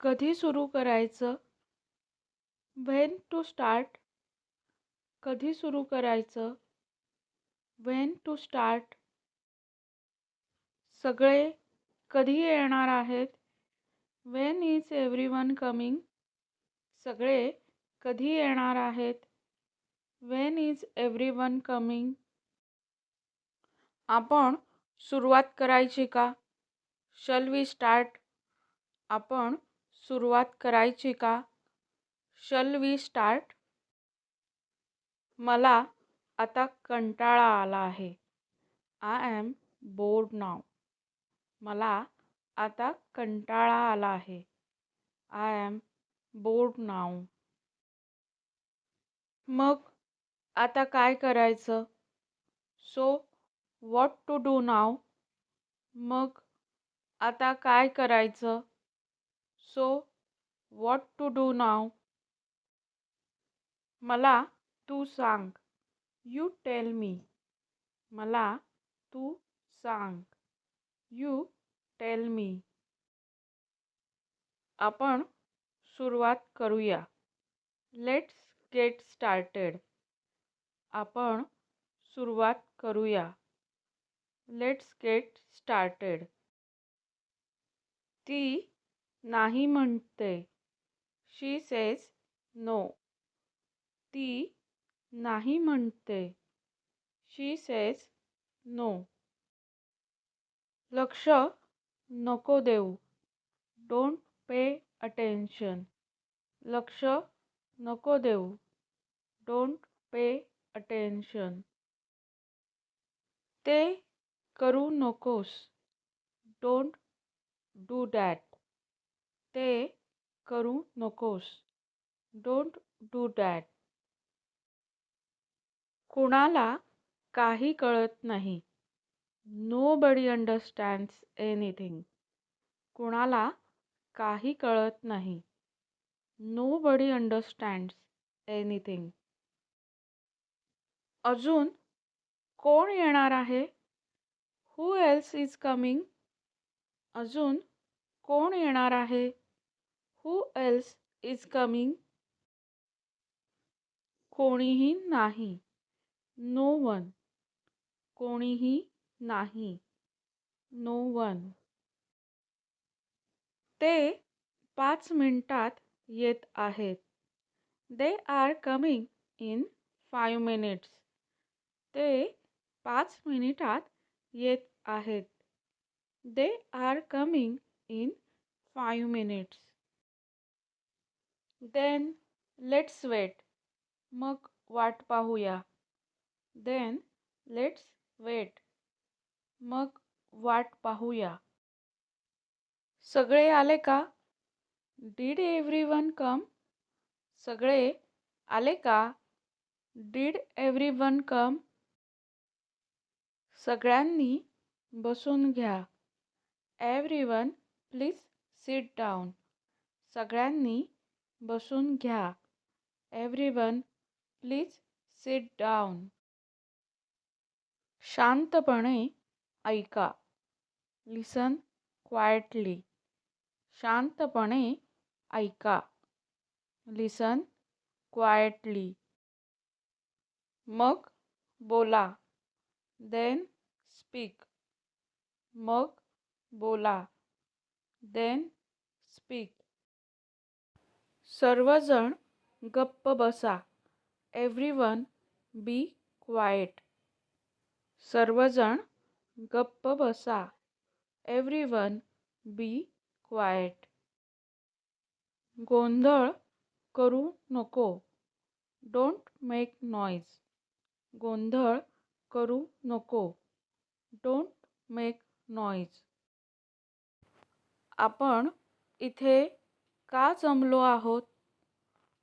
कधी सुरू करायचं? When to start? कधी सुरू करायचं? When to start? सगळे कधी येणार आहेत? When is everyone coming? सगळे कधी येणार आहेत? When is everyone coming? आपण सुरुवात करायची का? Shall we start? आपण सुरुवात करायची का? Shall we start? मला आता कंटाळा आला आहे. I am bored now. मला आता कंटाळा आला आहे. I am bored now. मग आता काय करायचं? So what to do now? मग आता काय करायचं? सो व्हॉट टू डू नाव? मला तू सांग. You tell me. मला तू सांग. You tell me. आपण सुरुवात करूया. Let's get started. आपण सुरुवात करूया. Let's get started. ती नाही म्हणते. शी सेज नो. ती नाही म्हणते. शी सेज नो. लक्ष नको देऊ. Don't pay attention. लक्ष नको देऊ. Don't pay attention. ते करू नकोस. Don't do that. ते करू नकोस. Don't do that. कुणाला काही कळत नाही. Nobody understands anything. कुणाला काही कळत नाही. Nobody understands anything. अजून कोण येणार आहे? Who else is coming? अजून कोण येणार आहे? Who else is coming? कोणीही नाही. No one. कोणीही नाही. No one. ते 5 मिनिटात येत आहेत. They are coming in 5 minutes. ते 5 मिनिटात येत आहेत. They are coming in 5 minutes. Then let's wait. मग वाट पाहूया. Then let's wait. मग वाट पाहूया. सगळे आले का? Did everyone come? सगळे आले का? Did everyone come? सगळ्यांनी बसून घ्या. Everyone please sit down. सगळ्यांनी बसून घ्या. Everyone please sit down. शांतपणे ऐका. Listen quietly. शांतपणे ऐका. Listen quietly. मग बोला. Then speak. मग बोला. Then speak. सर्वजण गप्प बसा. Everyone be quiet. सर्वजण गप्प बसा. Everyone be quiet. गोंधळ करू नको. Don't make noise. गोंधळ करू नको. Don't make noise. आपण इथे का जमलो आहोत?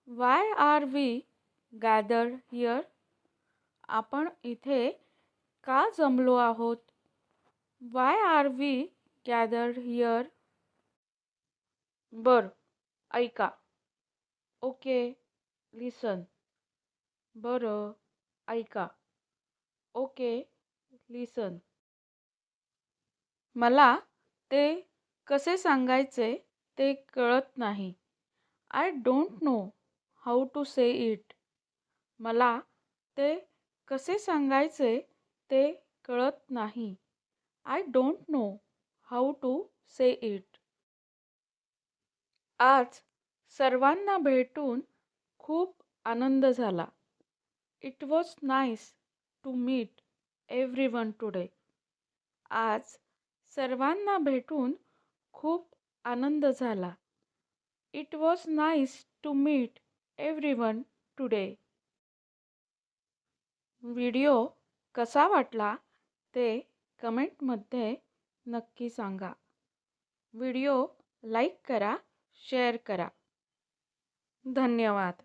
Why are we gathered here? आपण इथे का जमलो आहोत? Why are we gathered here? बर, ऐका. Okay, listen. बरं, ऐका. Okay, listen. मला ते कसे सांगायचे ते कळत नाही. I don't know how to say it. मला ते कसे सांगायचे ते कळत नाही. I don't know how to say it. आज सर्वांना भेटून खूप आनंद झाला. It was nice to meet everyone today. आज सर्वांना भेटून खूप आनंद झाला. It was nice to meet everyone today. Video कसा वाटला ते कमेंटमध्ये नक्की सांगा. व्हिडिओ लाईक करा, शेअर करा. धन्यवाद.